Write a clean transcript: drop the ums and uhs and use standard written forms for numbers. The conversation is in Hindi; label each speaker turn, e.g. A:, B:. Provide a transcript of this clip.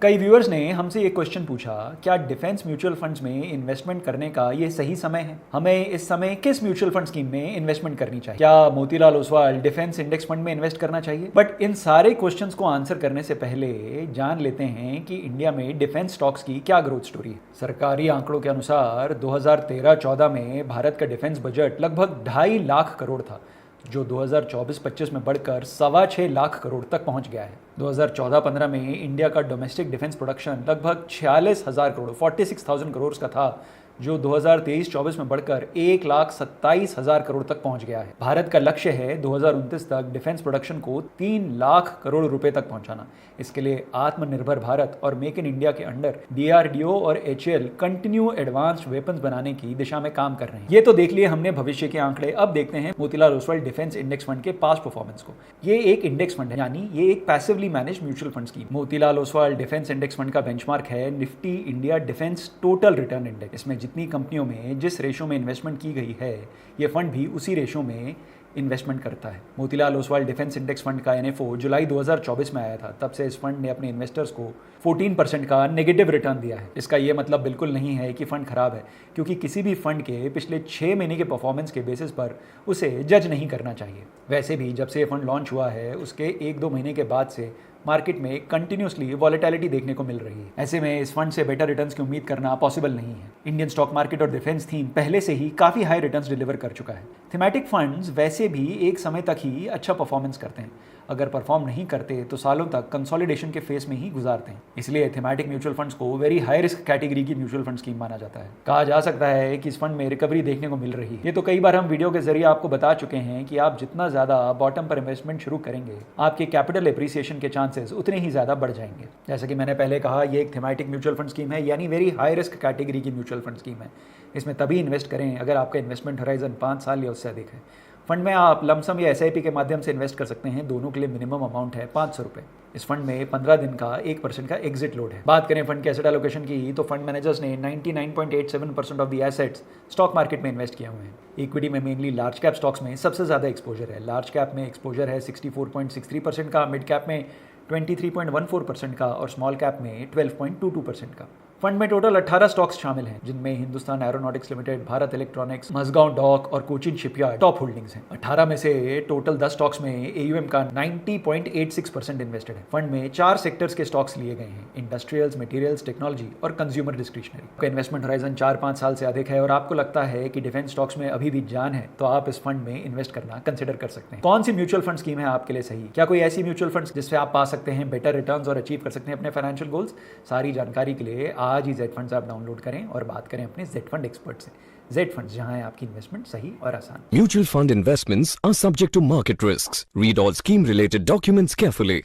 A: कई व्यूअर्स ने हमसे ये क्वेश्चन पूछा, क्या डिफेंस म्यूचुअल फंड्स में इन्वेस्टमेंट करने का ये सही समय है? हमें इस समय किस म्यूचुअल फंड स्कीम में इन्वेस्टमेंट करनी चाहिए? क्या Motilal Oswal defence index fund में इन्वेस्ट करना चाहिए? बट इन सारे क्वेश्चंस को आंसर करने से पहले जान लेते हैं कि इंडिया में डिफेंस स्टॉक्स की क्या ग्रोथ स्टोरी है। सरकारी आंकड़ों के अनुसार 2013-14 में भारत का डिफेंस बजट लगभग 2.5 लाख करोड़ था, जो 2024-25 में बढ़कर 6.25 लाख करोड़ तक पहुंच गया है। 2014-15 में इंडिया का डोमेस्टिक डिफेंस प्रोडक्शन लगभग 46,000 करोड़ 46,000 करोड़ का था, जो 2023-24 में बढ़कर 1,27,000 करोड़ तक पहुंच गया है। भारत का लक्ष्य है 2029 तक डिफेंस प्रोडक्शन को 3 लाख करोड़ रुपए तक पहुंचाना। इसके लिए आत्मनिर्भर भारत और मेक इन इंडिया के अंडर DRDO और HAL कंटिन्यू एडवांस्ड वेपन्स बनाने की दिशा में काम कर रहे हैं। ये तो देख लिए हमने भविष्य के आंकड़े। अब देखते हैं Motilal Oswal defence index fund के पास्ट परफॉर्मेंस को। ये एक इंडेक्स फंड है, यानी ये एक passively manage mutual fund scheme. Motilal Oswal defence index fund का बेंचमार्क है Nifty India defence total return index. इसमें जितनी कंपनियों में जिस रेशो में इन्वेस्टमेंट की गई है, ये फंड भी उसी रेशो में इन्वेस्टमेंट करता है। Motilal Oswal defence index fund का NFO जुलाई 2024 में आया था। तब से इस फंड ने अपने इन्वेस्टर्स को 14% का नेगेटिव रिटर्न दिया है। इसका ये मतलब बिल्कुल नहीं है कि फंड खराब है, क्योंकि किसी भी फंड के पिछले 6 महीने के परफॉर्मेंस के बेसिस पर उसे जज नहीं करना चाहिए। वैसे भी जब से ये फंड लॉन्च हुआ है, उसके 1-2 महीने के बाद से मार्केट में कंटिन्यूसली वॉलेटिलिटी देखने को मिल रही है। ऐसे में इस फंड से बेटर रिटर्न्स की उम्मीद करना पॉसिबल नहीं है। इंडियन स्टॉक मार्केट और डिफेंस थीम पहले से ही काफ़ी हाई रिटर्न्स डिलीवर कर चुका है। थीमेटिक फंड्स वैसे भी एक समय तक ही अच्छा परफॉर्मेंस करते हैं। अगर परफॉर्म नहीं करते तो सालों तक कंसोलिडेशन के फेस में ही गुजारते हैं। इसलिए थीमेटिक म्यूचुअल फंड्स को वेरी हाई रिस्क कैटेगरी की म्यूचुअल फंड स्कीम माना जाता है। कहा जा सकता है कि इस फंड में रिकवरी देखने को मिल रही है। ये तो कई बार हम वीडियो के जरिए आपको बता चुके हैं कि आप जितना ज़्यादा बॉटम पर इन्वेस्टमेंट शुरू करेंगे, आपके कैपिटल एप्रिसिएशन के चांसेस उतने ही ज़्यादा बढ़ जाएंगे। जैसे कि मैंने पहले कहा, ये एक थीमेटिक म्यूचुअल फंड स्कीम है, यानी वेरी हाई रिस्क कैटेगरी की म्यूचुअल फंड स्कीम है। इसमें तभी इन्वेस्ट करें अगर आपका इन्वेस्टमेंट होराइजन 5 साल या उससे अधिक है। फंड में आप लमसम या SIP के माध्यम से इन्वेस्ट कर सकते हैं। दोनों के लिए मिनिमम अमाउंट है 500 रुपये। इस फंड में 15 दिन का 1% का एग्जिट लोड है। बात करें फंड के एसेट एलोकेशन की, तो फंड मैनेजर्स ने 99.87% of the assets stock market में इन्वेस्ट किए हुए हैं। इक्विटी में मेनली लार्ज कैप स्टॉक्स में सबसे ज़्यादा एक्सपोजर है। लार्ज कैप में एक्सपोजर है 64.63% का, मिड कैप में 23.14% का और स्मॉल कैप में 12.22% का। फंड में टोटल 18 स्टॉक्स शामिल हैं, जिनमें Hindustan aeronautics limited, Bharat electronics, Mazagon dock और कोचिन शिपयार्ड टॉप होल्डिंग्स हैं। 18 में से टोटल 10 स्टॉक्स में AUM का 90.86% इन्वेस्टेड है। फंड में 4 सेक्टर्स के स्टॉक्स लिए गए हैं: इंडस्ट्रियल्स, मटेरियल्स, टेक्नोलॉजी और कंज्यूमर डिस्क्रिशनरी। आपका इन्वेस्टमेंट होराइजन 4-5 साल से अधिक है और आपको लगता है कि डिफेंस स्टॉक्स में अभी भी जान है, तो आप इस फंड में इन्वेस्ट करना कंसिडर कर सकते हैं। कौन सी म्यूचुअल फंड स्कीम है आपके लिए सही? क्या कोई ऐसी म्यूचुअल फंड जिससे आप पा सकते हैं बेटर रिटर्न्स और अचीव कर सकते हैं अपने फाइनेंशियल गोल्स? सारी जानकारी के लिए आज ही जेड फंड्स ऐप डाउनलोड करें और बात करें अपने जेड फंड एक्सपर्ट से। जेड फंड्स, जहां है आपकी इन्वेस्टमेंट सही और आसान।
B: Mutual fund investments are subject to market risks. Read all scheme related documents carefully.